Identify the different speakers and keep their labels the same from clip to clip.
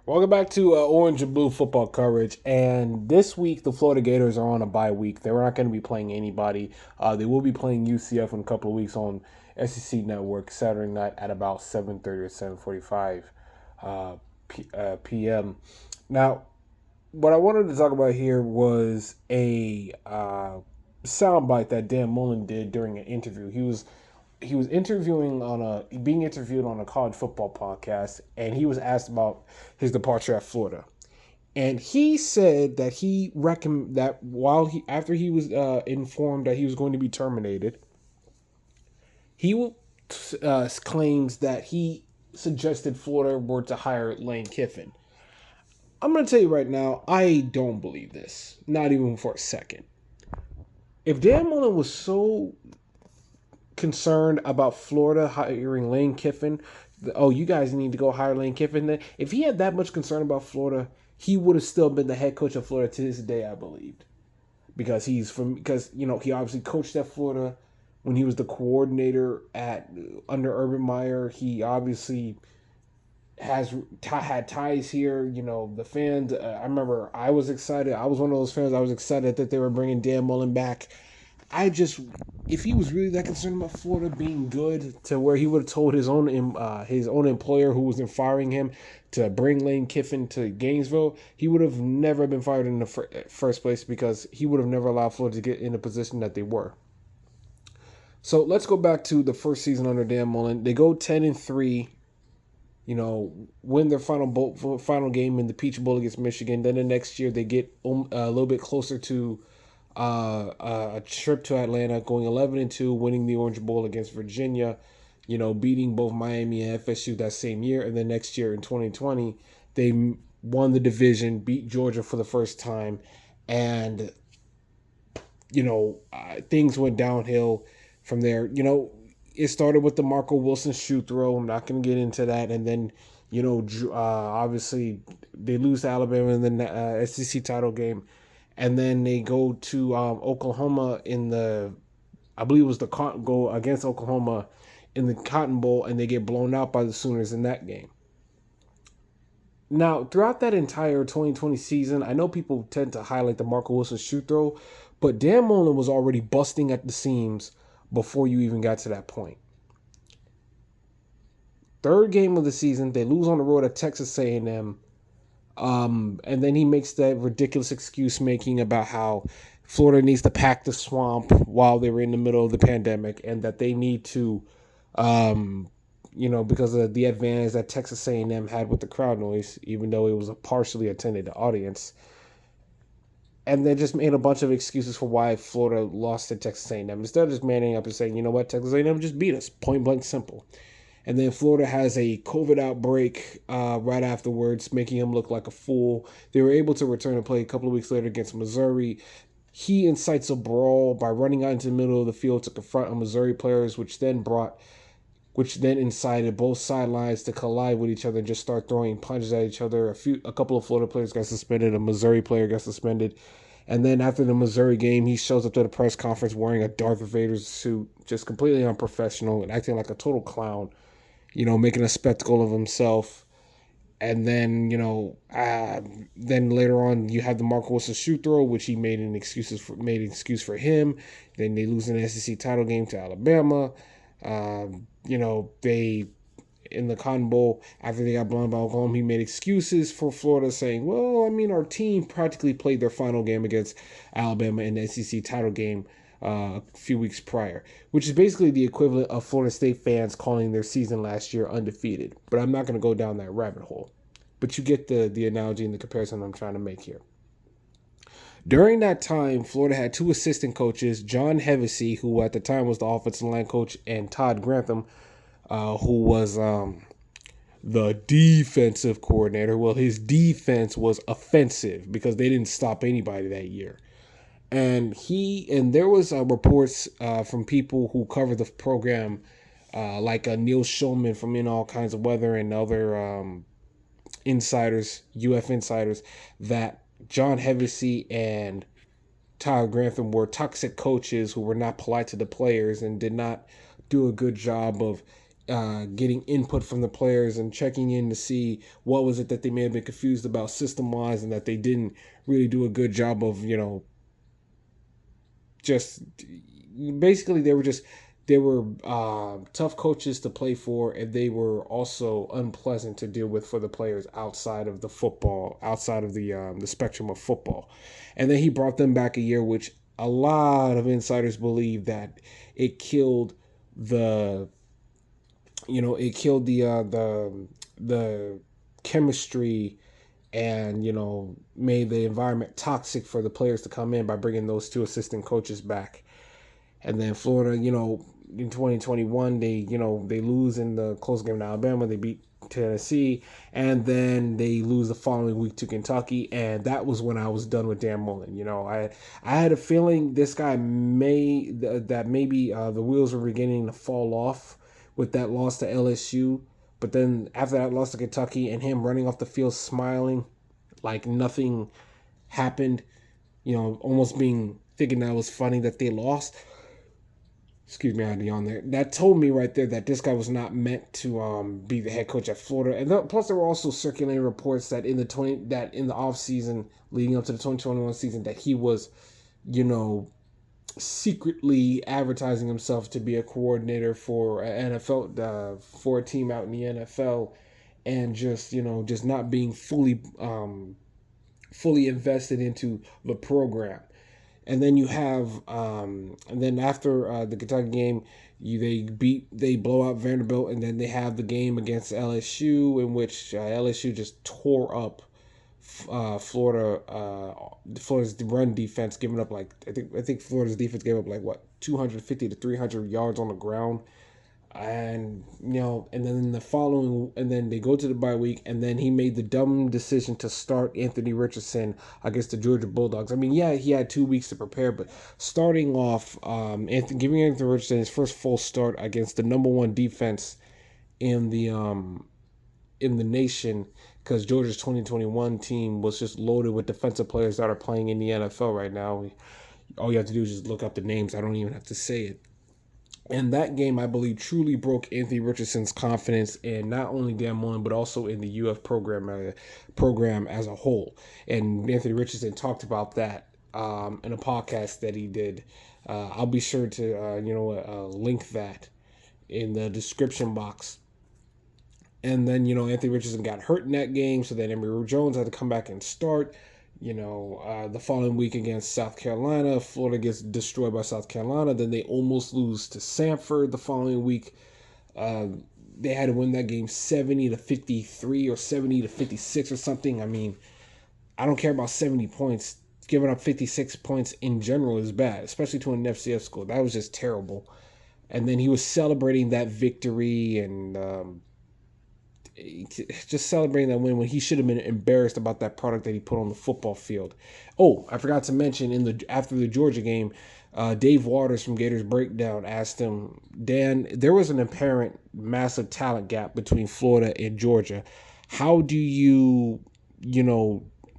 Speaker 1: Welcome back to Orange and Blue football coverage. And this week, the Florida Gators are on a bye week. They're not going to be playing anybody. They will be playing UCF in a couple of weeks on SEC Network Saturday night at about 7:30 or 7:45 p.m. Now, what I wanted to talk about here was a soundbite that Dan Mullen did during an interview. He was interviewing on a being interviewed on a college football podcast, and he was asked about his departure at Florida. And he said that he recommend that while he after he was informed that he was going to be terminated, he claims that he suggested Florida were to hire Lane Kiffin. I'm going to tell you right now, I don't believe this, not even for a second. If Dan Mullen was so concerned about Florida hiring Lane Kiffin, oh, you guys need to go hire Lane Kiffin. Then, if he had that much concern about Florida, he would have still been the head coach of Florida to this day, I believed, because he obviously coached at Florida when he was the coordinator at under Urban Meyer. He obviously had ties here. The fans. I remember I was excited. I was one of those fans. I was excited that they were bringing Dan Mullen back. If he was really that concerned about Florida being good to where he would have told his own employer who was firing him to bring Lane Kiffin to Gainesville, he would have never been fired in the first place, because he would have never allowed Florida to get in the position that they were. So let's go back to the first season under Dan Mullen. They go 10-3. Win their final game in the Peach Bowl against Michigan. Then the next year they get a little bit closer to a trip to Atlanta, going 11-2, winning the Orange Bowl against Virginia, beating both Miami and FSU that same year. And then next year in 2020, they won the division, beat Georgia for the first time, and things went downhill from there. It started with the Marco Wilson shoot throw. I'm not going to get into that. And then, obviously they lose to Alabama in the SEC title game. And then they go to Oklahoma I believe it was go against Oklahoma in the Cotton Bowl, and they get blown out by the Sooners in that game. Now, throughout that entire 2020 season, I know people tend to highlight the Marco Wilson shoot throw, but Dan Mullen was already busting at the seams before you even got to that point. Third game of the season, they lose on the road at Texas A&M. And then he makes that ridiculous excuse making about how Florida needs to pack the swamp while they were in the middle of the pandemic, and that they need to, because of the advantage that Texas A&M had with the crowd noise, even though it was a partially attended audience. And they just made a bunch of excuses for why Florida lost to Texas A&M, instead of just manning up and saying, you know what, Texas A&M just beat us, point blank simple. And then Florida has a COVID outbreak right afterwards, making him look like a fool. They were able to return and play a couple of weeks later against Missouri. He incites a brawl by running out into the middle of the field to confront a Missouri players, which then incited both sidelines to collide with each other and just start throwing punches at each other. A couple of Florida players got suspended. A Missouri player got suspended. And then after the Missouri game, he shows up to the press conference wearing a Darth Vader suit, just completely unprofessional and acting like a total clown, making a spectacle of himself. And then, then later on you have the Marco Wilson shoot throw, which he made an excuse for him. Then they lose an SEC title game to Alabama. They in the Cotton Bowl, after they got blown by Oklahoma, he made excuses for Florida, saying, well, our team practically played their final game against Alabama in the SEC title game a few weeks prior, which is basically the equivalent of Florida State fans calling their season last year undefeated. But I'm not going to go down that rabbit hole. But you get the analogy and the comparison I'm trying to make here. During that time, Florida had two assistant coaches, John Hevesy, who at the time was the offensive line coach, and Todd Grantham, who was the defensive coordinator. Well, his defense was offensive because they didn't stop anybody that year. And there was reports from people who covered the program, like Neil Schulman from In All Kinds of Weather and other insiders, UF insiders, that John Hevesy and Todd Grantham were toxic coaches who were not polite to the players and did not do a good job of getting input from the players and checking in to see what was it that they may have been confused about system wise, and that they didn't really do a good job of, just basically they were tough coaches to play for, and they were also unpleasant to deal with for the players outside of the football, outside of the spectrum of football. And then he brought them back a year, which a lot of insiders believe that it killed the it killed the chemistry, and made the environment toxic for the players to come in by bringing those two assistant coaches back. And then Florida, in 2021, they lose in the close game in Alabama. They beat Tennessee, and then they lose the following week to Kentucky. And that was when I was done with Dan Mullen. I had a feeling this guy that maybe the wheels were beginning to fall off with that loss to LSU. But then after that loss to Kentucky and him running off the field smiling like nothing happened, almost being thinking that was funny that they lost. Excuse me, I had to yawn there. That told me right there that this guy was not meant to be the head coach at Florida. And plus, there were also circulating reports that in the off season leading up to the 2021 season, that he was, secretly advertising himself to be a coordinator for an NFL for a team out in the NFL, and just not being fully invested into the program. And then you have, and then after the Kentucky game, they blow out Vanderbilt, and then they have the game against LSU in which LSU just tore up Florida. Florida's run defense, giving up like I think Florida's defense gave up like 250 to 300 yards on the ground. And and then and then they go to the bye week, and then he made the dumb decision to start Anthony Richardson against the Georgia Bulldogs. I mean, yeah, he had 2 weeks to prepare, but starting off, giving Anthony Richardson his first full start against the number one defense in the nation, because Georgia's 2021 team was just loaded with defensive players that are playing in the NFL right now. All you have to do is just look up the names. I don't even have to say it. And that game, I believe, truly broke Anthony Richardson's confidence in not only Dan Mullen, but also in the UF program as a whole. And Anthony Richardson talked about that in a podcast that he did. I'll be sure to link that in the description box. And then Anthony Richardson got hurt in that game, so then Emory Jones had to come back and start. The following week against South Carolina, Florida gets destroyed by South Carolina. Then they almost lose to Samford the following week. They had to win that game 70-53 or 70-56 or something. I mean, I don't care about 70 points. Giving up 56 points in general is bad, especially to an FCS school. That was just terrible. And then he was celebrating that victory and just celebrating that win when he should have been embarrassed about that product that he put on the football field. Oh, I forgot to mention after the Georgia game, Dave Waters from Gators Breakdown asked him, Dan, there was an apparent massive talent gap between Florida and Georgia. How do you,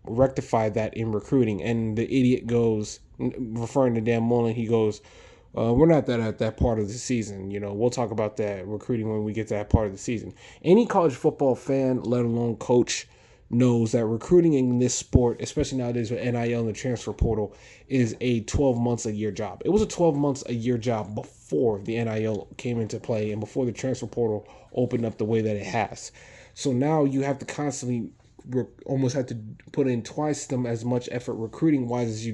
Speaker 1: rectify that in recruiting? And the idiot goes, referring to Dan Mullen, he goes, we're not at that part of the season. We'll talk about that recruiting when we get to that part of the season. Any college football fan, let alone coach, knows that recruiting in this sport, especially nowadays with NIL and the transfer portal, is a 12 months a year job. It was a 12 months a year job before the NIL came into play and before the transfer portal opened up the way that it has. So now you have to constantly almost have to put in twice as much effort recruiting wise as you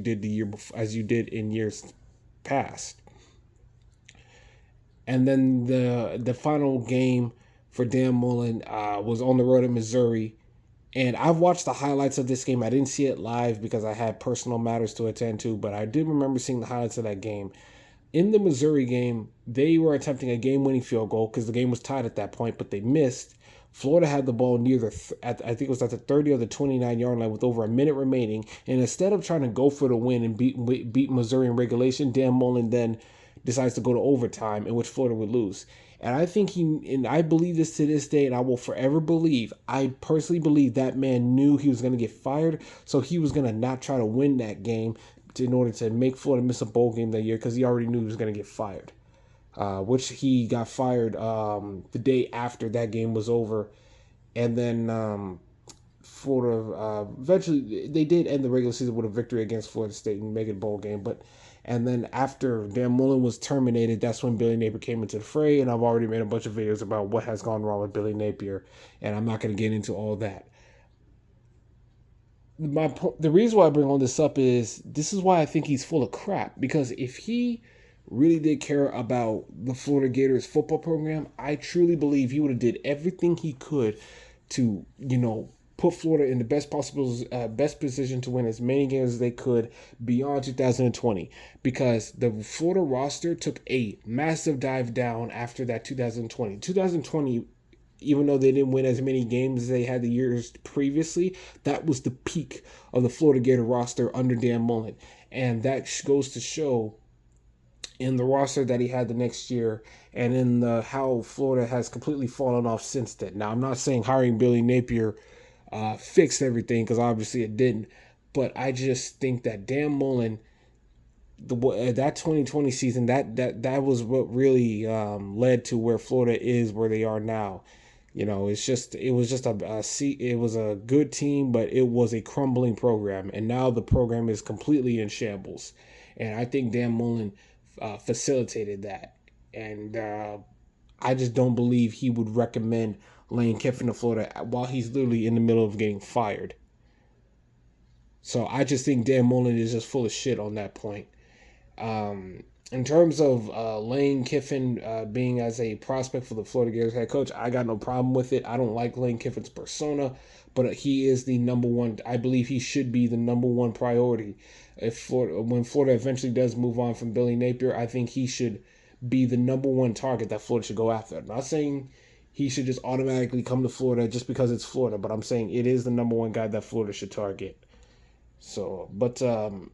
Speaker 1: did in years past. And then the final game for Dan Mullen was on the road in Missouri. And I've watched the highlights of this game. I didn't see it live because I had personal matters to attend to, but I did remember seeing the highlights of that game. In the Missouri game, they were attempting a game-winning field goal because the game was tied at that point, but they missed. Florida had the ball near I think it was at the 30 or the 29-yard line with over a minute remaining. And instead of trying to go for the win and beat Missouri in regulation, Dan Mullen then decides to go to overtime, in which Florida would lose. And I believe this to this day, and I will forever believe, I personally believe that man knew he was going to get fired, so he was going to not try to win that game in order to make Florida miss a bowl game that year because he already knew he was going to get fired. which he got fired the day after that game was over. And then Florida eventually they did end the regular season with a victory against Florida State and make it a bowl game. But and then after Dan Mullen was terminated, that's when Billy Napier came into the fray. And I've already made a bunch of videos about what has gone wrong with Billy Napier, and I'm not going to get into all that. The reason why I bring all this up is this is why I think he's full of crap. Because if he really did care about the Florida Gators football program, I truly believe he would have did everything he could to, put Florida in the best position to win as many games as they could beyond 2020. Because the Florida roster took a massive dive down after that 2020. 2020, even though they didn't win as many games as they had the years previously, that was the peak of the Florida Gator roster under Dan Mullen. And that goes to show in the roster that he had the next year and in how Florida has completely fallen off since then. Now, I'm not saying hiring Billy Napier fixed everything, because obviously it didn't. But I just think that Dan Mullen, that 2020 season, that was what really led to where Florida is where they are now. It was just it was a good team, but it was a crumbling program, and now the program is completely in shambles. And I think Dan Mullen facilitated that, and I just don't believe he would recommend Lane Kiffin to Florida while he's literally in the middle of getting fired. So I just think Dan Mullen is just full of shit on that point. In terms of Lane Kiffin being as a prospect for the Florida Gators head coach, I got no problem with it. I don't like Lane Kiffin's persona, but he is the number one. I believe he should be the number one priority. When Florida eventually does move on from Billy Napier, I think he should be the number one target that Florida should go after. I'm not saying he should just automatically come to Florida just because it's Florida, but I'm saying it is the number one guy that Florida should target. So, but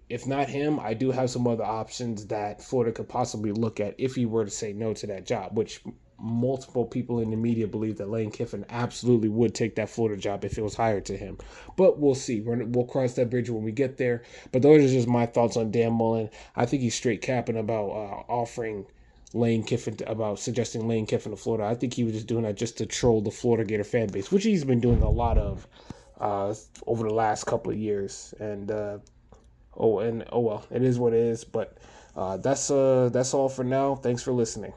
Speaker 1: if not him, I do have some other options that Florida could possibly look at if he were to say no to that job, which multiple people in the media believe that Lane Kiffin absolutely would take that Florida job if it was hired to him. But we'll see. We'll cross that bridge when we get there. But those are just my thoughts on Dan Mullen. I think he's straight capping about suggesting Lane Kiffin to Florida. I think he was just doing that just to troll the Florida Gator fan base, which he's been doing a lot of over the last couple of years. And oh well, it is what it is. But that's all for now. Thanks for listening.